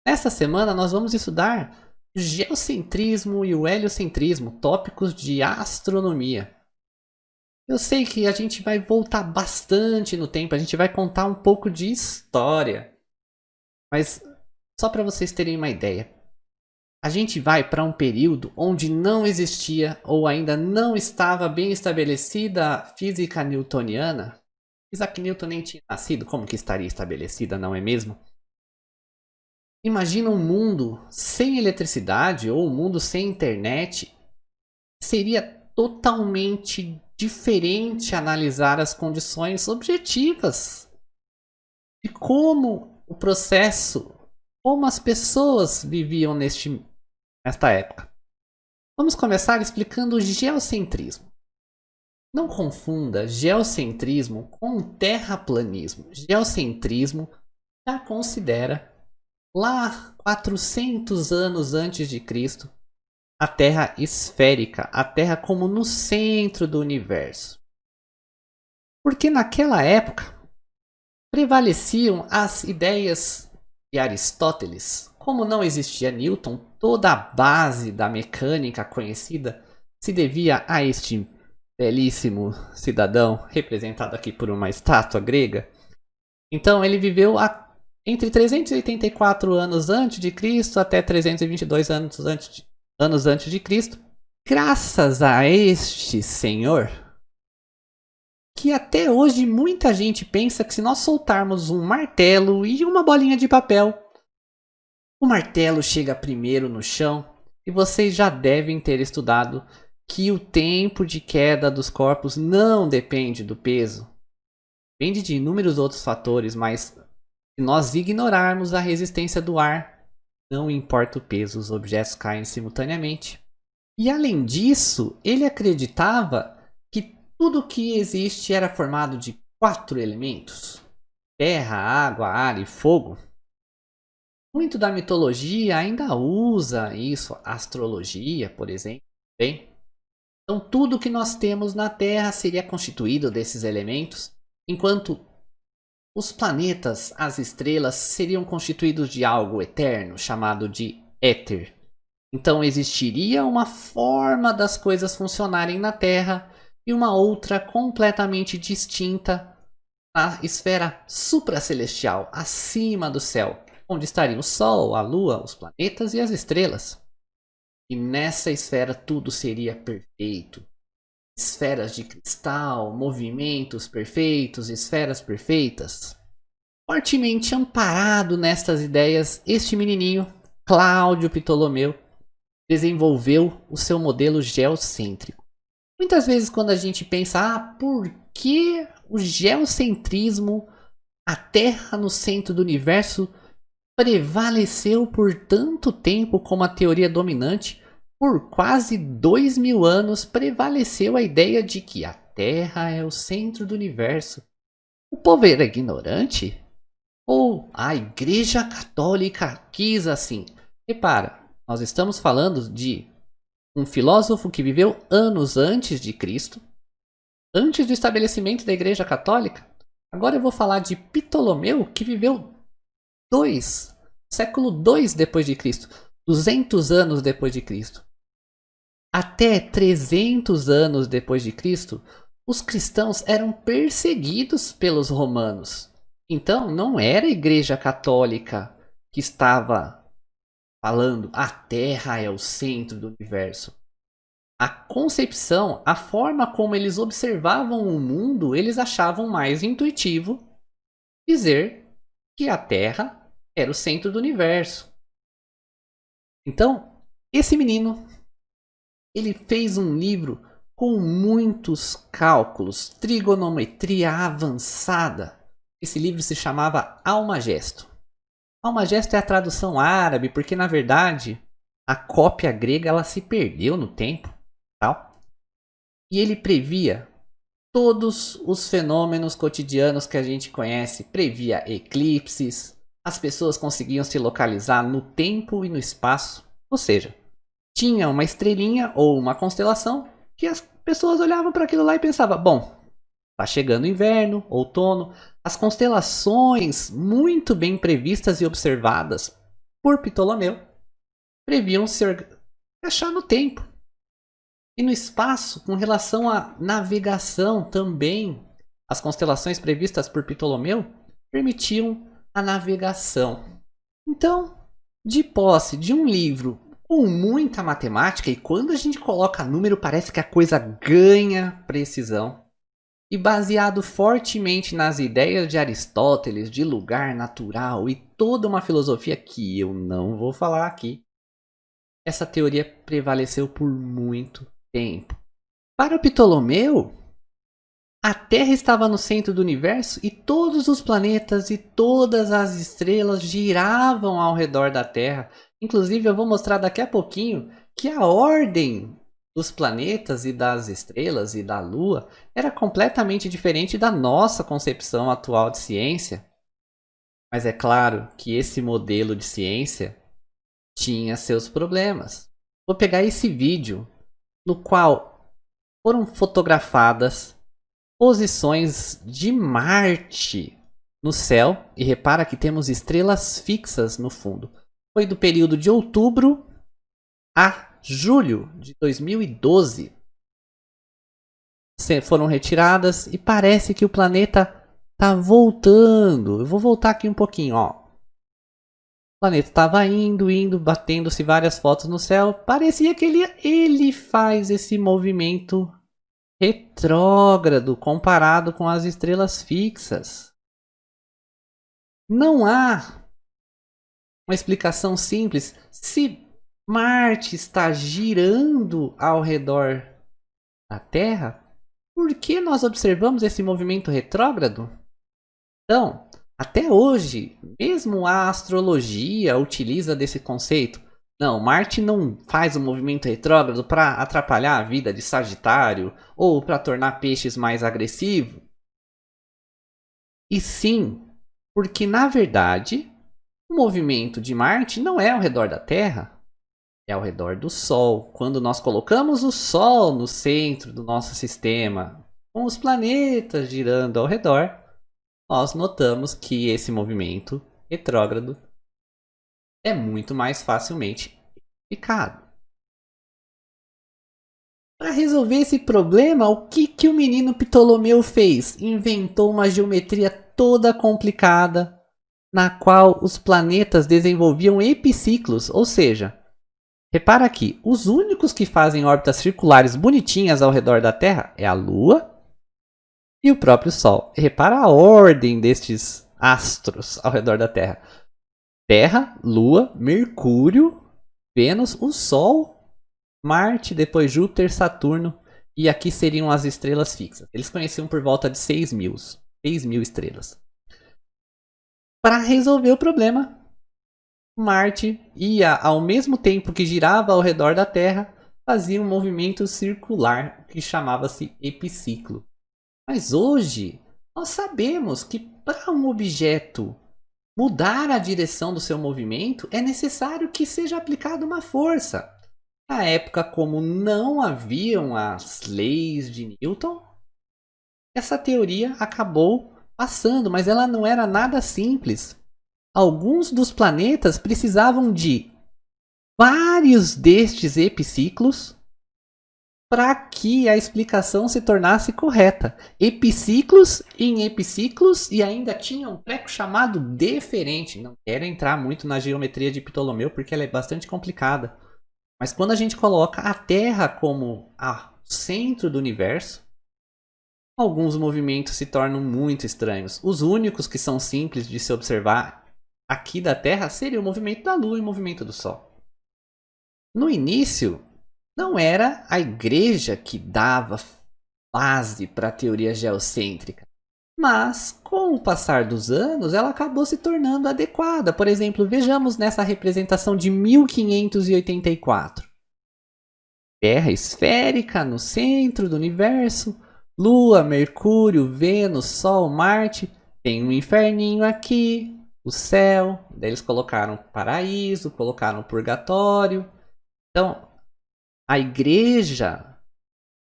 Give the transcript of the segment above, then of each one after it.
Esta semana nós vamos estudar o geocentrismo e o heliocentrismo, tópicos de astronomia. Eu sei que a gente vai voltar bastante no tempo, a gente vai contar um pouco de história, mas só para vocês terem uma ideia, a gente vai para um período onde não existia ou ainda não estava bem estabelecida a física newtoniana. Isaac Newton nem tinha nascido, como que estaria estabelecida, não é mesmo? Imagina um mundo sem eletricidade ou um mundo sem internet. Seria totalmente diferente analisar as condições objetivas de como o processo, como as pessoas viviam nesta época. Vamos começar explicando o geocentrismo. Não confunda geocentrismo com terraplanismo. Geocentrismo já considera lá 400 anos antes de Cristo a Terra esférica, a Terra como no centro do universo. Porque naquela época prevaleciam as ideias de Aristóteles. Como não existia Newton, toda a base da mecânica conhecida se devia a este belíssimo cidadão, representado aqui por uma estátua grega. Então ele viveu entre 384 anos antes de Cristo até 322 anos antes de Cristo. Graças a este senhor, que até hoje muita gente pensa que se nós soltarmos um martelo e uma bolinha de papel, o martelo chega primeiro no chão, e vocês já devem ter estudado que o tempo de queda dos corpos não depende do peso. Depende de inúmeros outros fatores, mas se nós ignorarmos a resistência do ar, não importa o peso, os objetos caem simultaneamente. E além disso, ele acreditava que tudo que existe era formado de 4 elementos: terra, água, ar e fogo. Muito da mitologia ainda usa isso, astrologia, por exemplo. Bem, então tudo que nós temos na Terra seria constituído desses elementos, enquanto os planetas, as estrelas, seriam constituídos de algo eterno, chamado de éter. Então existiria uma forma das coisas funcionarem na Terra e uma outra completamente distinta na esfera supracelestial, acima do céu, onde estariam o Sol, a Lua, os planetas e as estrelas. E nessa esfera tudo seria perfeito. Esferas de cristal, movimentos perfeitos, esferas perfeitas. Fortemente amparado nestas ideias, este menininho, Cláudio Ptolomeu, desenvolveu o seu modelo geocêntrico. Muitas vezes quando a gente pensa, por que o geocentrismo, a Terra no centro do universo, prevaleceu por tanto tempo como a teoria dominante? Por quase 2000 anos prevaleceu a ideia de que a Terra é o centro do universo. O povo era ignorante? Ou a Igreja Católica quis assim? Repara, nós estamos falando de um filósofo que viveu anos antes de Cristo, antes do estabelecimento da Igreja Católica. Agora eu vou falar de Ptolomeu, que viveu século 2 depois de Cristo, 200 anos depois de Cristo. Até 300 anos depois de Cristo, os cristãos eram perseguidos pelos romanos. Então, não era a Igreja Católica que estava falando a Terra é o centro do universo. A concepção, a forma como eles observavam o mundo, eles achavam mais intuitivo dizer que a Terra era o centro do universo. Então, esse menino, ele fez um livro com muitos cálculos, trigonometria avançada. Esse livro se chamava Almagesto. Almagesto é a tradução árabe, porque na verdade a cópia grega ela se perdeu no tempo, tal. E ele previa todos os fenômenos cotidianos que a gente conhece, previa eclipses, as pessoas conseguiam se localizar no tempo e no espaço, ou seja, tinha uma estrelinha ou uma constelação que as pessoas olhavam para aquilo lá e pensavam, bom, está chegando inverno, outono, as constelações muito bem previstas e observadas por Ptolomeu, previam se achar no tempo e no espaço. Com relação à navegação também, as constelações previstas por Ptolomeu permitiam a navegação. Então, de posse de um livro com muita matemática, e quando a gente coloca número parece que a coisa ganha precisão, e baseado fortemente nas ideias de Aristóteles de lugar natural e toda uma filosofia que eu não vou falar aqui, essa teoria prevaleceu por muito tempo. Para Ptolomeu, a Terra estava no centro do universo e todos os planetas e todas as estrelas giravam ao redor da Terra. Inclusive, eu vou mostrar daqui a pouquinho que a ordem dos planetas e das estrelas e da Lua era completamente diferente da nossa concepção atual de ciência. Mas é claro que esse modelo de ciência tinha seus problemas. Vou pegar esse vídeo no qual foram fotografadas posições de Marte no céu, e repara que temos estrelas fixas no fundo. Foi do período de outubro a julho de 2012. Foram retiradas e parece que o planeta está voltando. Eu vou voltar aqui um pouquinho, ó. O planeta estava indo, batendo-se várias fotos no céu. Parecia que ele faz esse movimento retrógrado comparado com as estrelas fixas. Não há uma explicação simples. Se Marte está girando ao redor da Terra, por que nós observamos esse movimento retrógrado? Então, até hoje, mesmo a astrologia utiliza desse conceito. Não, Marte não faz um movimento retrógrado para atrapalhar a vida de Sagitário ou para tornar peixes mais agressivos. E sim, porque na verdade, o movimento de Marte não é ao redor da Terra, é ao redor do Sol. Quando nós colocamos o Sol no centro do nosso sistema, com os planetas girando ao redor, nós notamos que esse movimento retrógrado é muito mais facilmente explicado. Para resolver esse problema, o que o menino Ptolomeu fez? Inventou uma geometria toda complicada, na qual os planetas desenvolviam epiciclos, ou seja, repara aqui, os únicos que fazem órbitas circulares bonitinhas ao redor da Terra é a Lua e o próprio Sol. E repara a ordem destes astros ao redor da Terra. Terra, Lua, Mercúrio, Vênus, o Sol, Marte, depois Júpiter, Saturno, e aqui seriam as estrelas fixas. Eles conheciam por volta de 6.000 estrelas. Para resolver o problema, Marte ia, ao mesmo tempo que girava ao redor da Terra, fazia um movimento circular que chamava-se epiciclo. Mas hoje, nós sabemos que para um objeto mudar a direção do seu movimento, é necessário que seja aplicada uma força. Na época, como não haviam as leis de Newton, essa teoria acabou passando, mas ela não era nada simples. Alguns dos planetas precisavam de vários destes epiciclos para que a explicação se tornasse correta. Epiciclos em epiciclos, e ainda tinha um treco chamado deferente. Não quero entrar muito na geometria de Ptolomeu porque ela é bastante complicada. Mas quando a gente coloca a Terra como o centro do universo, alguns movimentos se tornam muito estranhos. Os únicos que são simples de se observar aqui da Terra seria o movimento da Lua e o movimento do Sol. No início, não era a igreja que dava base para a teoria geocêntrica, mas com o passar dos anos ela acabou se tornando adequada. Por exemplo, vejamos nessa representação de 1584. Terra esférica no centro do universo, Lua, Mercúrio, Vênus, Sol, Marte, tem um inferninho aqui, o céu, daí eles colocaram paraíso, colocaram purgatório. Então, a igreja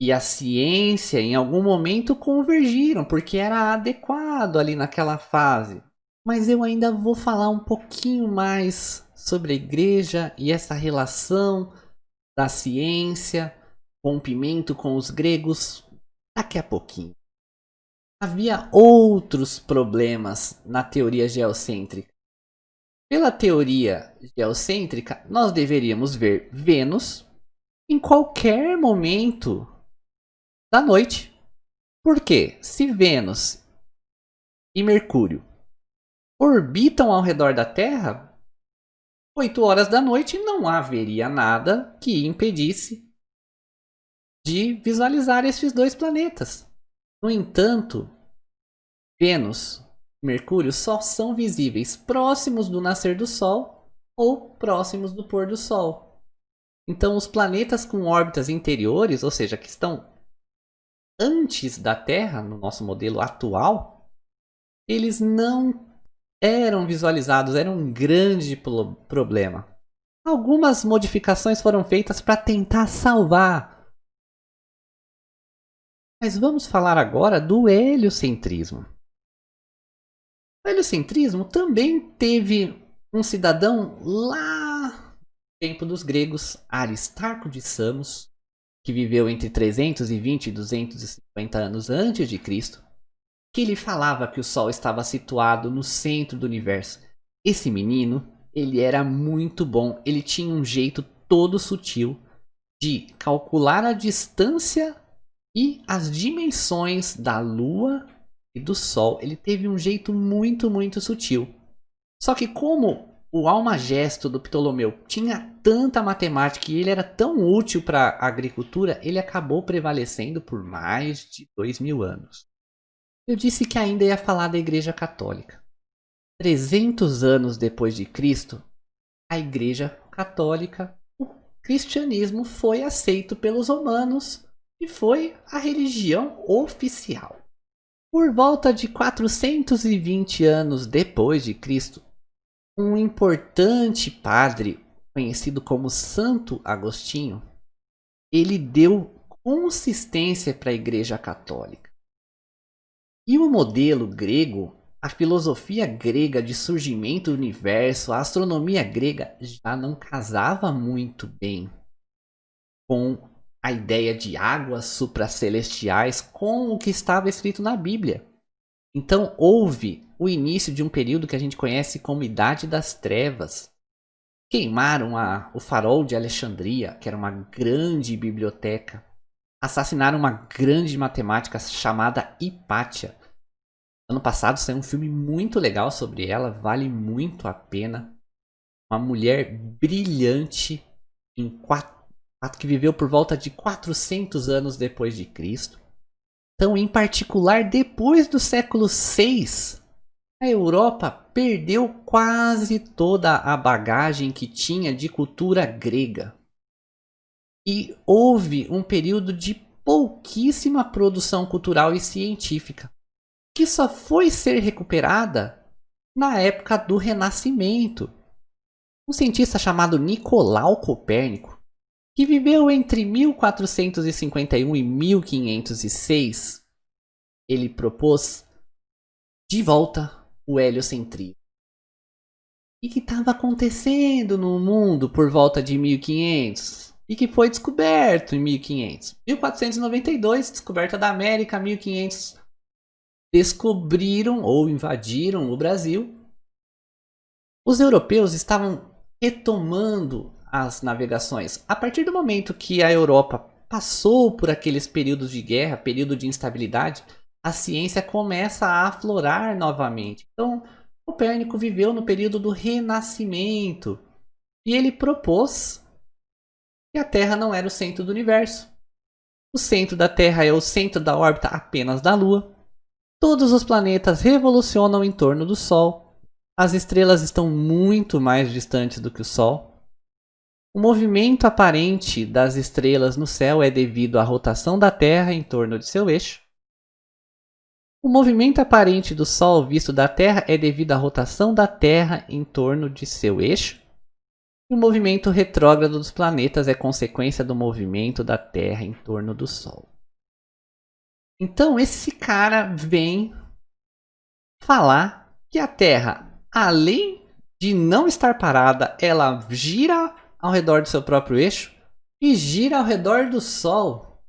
e a ciência em algum momento convergiram, porque era adequado ali naquela fase. Mas eu ainda vou falar um pouquinho mais sobre a igreja e essa relação da ciência, rompimento com os gregos, daqui a pouquinho. Havia outros problemas na teoria geocêntrica. Pela teoria geocêntrica, nós deveríamos ver Vênus em qualquer momento da noite. Por quê? Se Vênus e Mercúrio orbitam ao redor da Terra, 8 horas da noite não haveria nada que impedisse de visualizar esses dois planetas. No entanto, Vênus e Mercúrio só são visíveis próximos do nascer do Sol ou próximos do pôr do Sol. Então, os planetas com órbitas interiores, ou seja, que estão antes da Terra, no nosso modelo atual, eles não eram visualizados, era um grande problema. Algumas modificações foram feitas para tentar salvar. Mas vamos falar agora do heliocentrismo. O heliocentrismo também teve um cidadão lá no tempo dos gregos, Aristarco de Samos, que viveu entre 320 e 250 anos antes de Cristo, que ele falava que o Sol estava situado no centro do universo. Esse menino, ele era muito bom, ele tinha um jeito todo sutil de calcular a distância e as dimensões da Lua e do Sol. Ele teve um jeito muito sutil. Só que como o Almagesto do Ptolomeu tinha tanta matemática e ele era tão útil para a agricultura, ele acabou prevalecendo por mais de 2000 anos. Eu disse que ainda ia falar da Igreja Católica. 300 anos depois de Cristo, a Igreja Católica, o cristianismo foi aceito pelos romanos e foi a religião oficial. Por volta de 420 anos depois de Cristo, um importante padre, conhecido como Santo Agostinho, ele deu consistência para a Igreja Católica. E o modelo grego, a filosofia grega de surgimento do universo, a astronomia grega já não casava muito bem com a ideia de águas supracelestiais, com o que estava escrito na Bíblia. Então houve o início de um período que a gente conhece como Idade das Trevas. Queimaram o farol de Alexandria, que era uma grande biblioteca. Assassinaram uma grande matemática chamada Hipátia. Ano passado saiu um filme muito legal sobre ela, vale muito a pena. Uma mulher brilhante que viveu por volta de 400 anos depois de Cristo. Então, em particular, depois do século VI, a Europa perdeu quase toda a bagagem que tinha de cultura grega. E houve um período de pouquíssima produção cultural e científica, que só foi ser recuperada na época do Renascimento. Um cientista chamado Nicolau Copérnico, que viveu entre 1451 e 1506, ele propôs de volta o heliocentrismo. E que estava acontecendo no mundo por volta de 1500 e que foi descoberto em 1500. 1492, descoberta da América, 1500 descobriram ou invadiram o Brasil. Os europeus estavam retomando as navegações. A partir do momento que a Europa passou por aqueles períodos de guerra, período de instabilidade, a ciência começa a aflorar novamente. Então, Copérnico viveu no período do Renascimento e ele propôs que a Terra não era o centro do universo. O centro da Terra é o centro da órbita apenas da Lua. Todos os planetas revolucionam em torno do Sol. As estrelas estão muito mais distantes do que o Sol. O movimento aparente das estrelas no céu é devido à rotação da Terra em torno de seu eixo. O movimento aparente do Sol visto da Terra é devido à rotação da Terra em torno de seu eixo. E o movimento retrógrado dos planetas é consequência do movimento da Terra em torno do Sol. Então esse cara vem falar que a Terra, além de não estar parada, ela gira ao redor do seu próprio eixo e gira ao redor do Sol.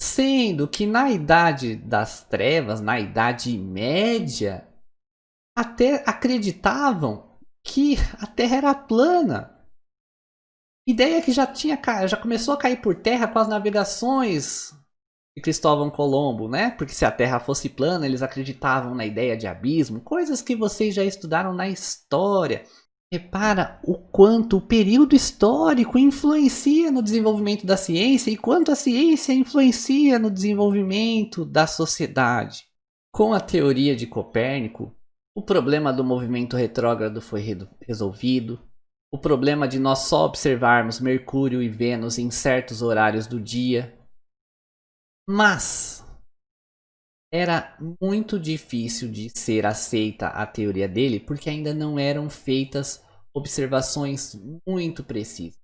Sendo que na Idade das Trevas, na Idade Média, até acreditavam que a Terra era plana. Ideia que já começou a cair por terra com as navegações de Cristóvão Colombo, né? Porque se a Terra fosse plana, eles acreditavam na ideia de abismo, coisas que vocês já estudaram na história. Repara o quanto o período histórico influencia no desenvolvimento da ciência e quanto a ciência influencia no desenvolvimento da sociedade. Com a teoria de Copérnico, o problema do movimento retrógrado foi resolvido. O problema de nós só observarmos Mercúrio e Vênus em certos horários do dia. Mas era muito difícil de ser aceita a teoria dele porque ainda não eram feitas observações muito precisas.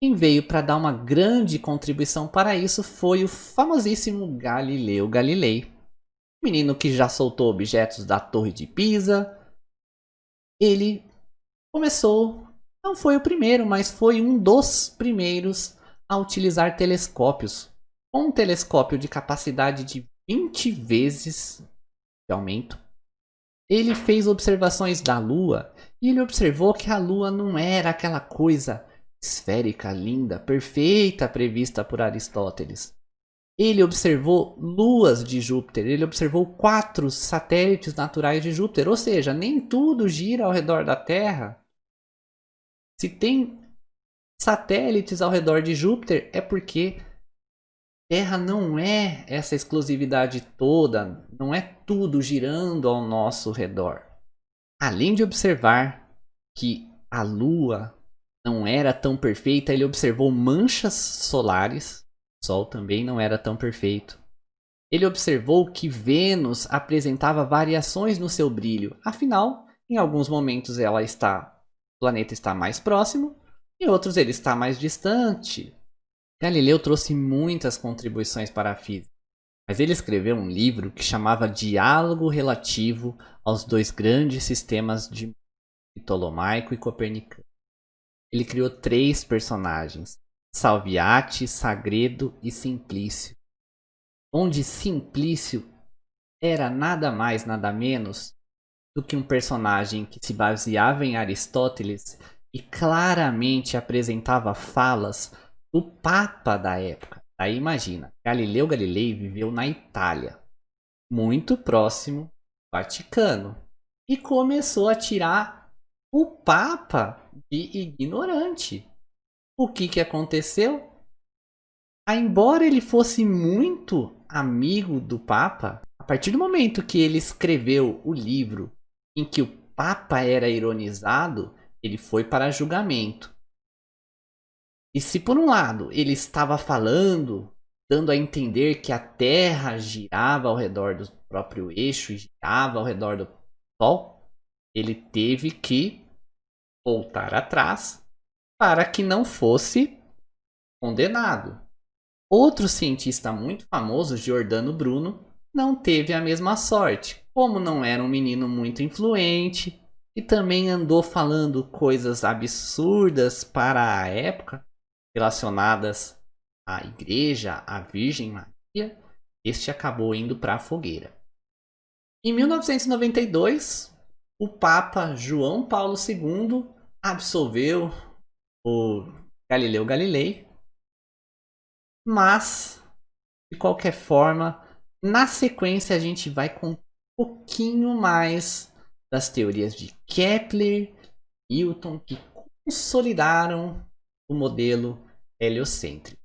Quem veio para dar uma grande contribuição para isso foi o famosíssimo Galileu Galilei. Menino que já soltou objetos da Torre de Pisa. Ele começou, não foi o primeiro, mas foi um dos primeiros a utilizar telescópios. Com um telescópio de capacidade de 20 vezes de aumento, ele fez observações da Lua e ele observou que a Lua não era aquela coisa esférica, linda, perfeita prevista por Aristóteles. Ele observou luas de Júpiter, ele observou 4 satélites naturais de Júpiter, ou seja, nem tudo gira ao redor da Terra. Se tem satélites ao redor de Júpiter, é porque a Terra não é essa exclusividade toda, não é tudo girando ao nosso redor. Além de observar que a Lua não era tão perfeita, ele observou manchas solares. O Sol também não era tão perfeito. Ele observou que Vênus apresentava variações no seu brilho. Afinal, em alguns momentos o planeta está mais próximo, em outros ele está mais distante. Galileu trouxe muitas contribuições para a física, mas ele escreveu um livro que chamava Diálogo Relativo aos dois grandes sistemas de Ptolomaico e Copernicano. Ele criou 3 personagens, Salviati, Sagredo e Simplício, onde Simplício era nada mais nada menos do que um personagem que se baseava em Aristóteles e claramente apresentava falas do Papa da época. Aí imagina, Galileu Galilei viveu na Itália, muito próximo do Vaticano, e começou a tirar o Papa de ignorante. O que aconteceu? Embora ele fosse muito amigo do Papa, a partir do momento que ele escreveu o livro em que o Papa era ironizado, ele foi para julgamento. E se por um lado ele estava falando, dando a entender que a Terra girava ao redor do próprio eixo e girava ao redor do Sol, ele teve que voltar atrás para que não fosse condenado. Outro cientista muito famoso, Giordano Bruno, não teve a mesma sorte. Como não era um menino muito influente e também andou falando coisas absurdas para a época relacionadas à igreja, à Virgem Maria, este acabou indo para a fogueira. Em 1992, o Papa João Paulo II absolveu o Galileu Galilei, mas, de qualquer forma, na sequência a gente vai com um pouquinho mais das teorias de Kepler e Newton que consolidaram o modelo heliocêntrico.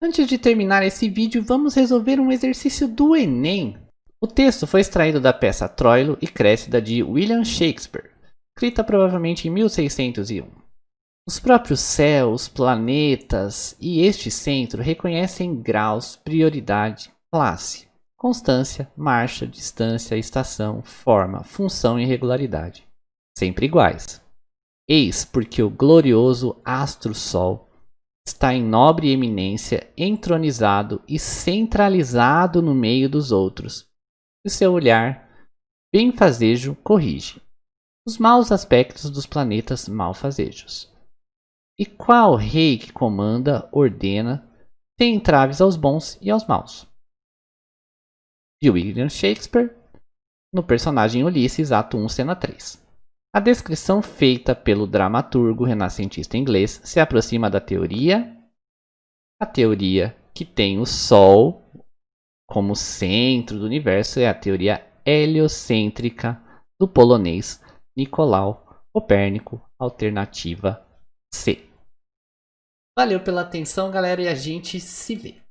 Antes de terminar esse vídeo, vamos resolver um exercício do Enem. O texto foi extraído da peça Troilo e Cressida de William Shakespeare, escrita provavelmente em 1601. Os próprios céus, planetas e este centro reconhecem graus, prioridade, classe, constância, marcha, distância, estação, forma, função e regularidade, sempre iguais. Eis porque o glorioso astro-sol está em nobre eminência, entronizado e centralizado no meio dos outros, e seu olhar benfazejo corrige. os maus aspectos dos planetas malfazejos. E qual rei que comanda, ordena, tem entraves aos bons e aos maus? De William Shakespeare, no personagem Ulisses, ato 1, cena 3. A descrição feita pelo dramaturgo renascentista inglês se aproxima da teoria, a teoria que tem o Sol como centro do universo é a teoria heliocêntrica do polonês Nicolau Copérnico, alternativa C. Valeu pela atenção, galera, e a gente se vê.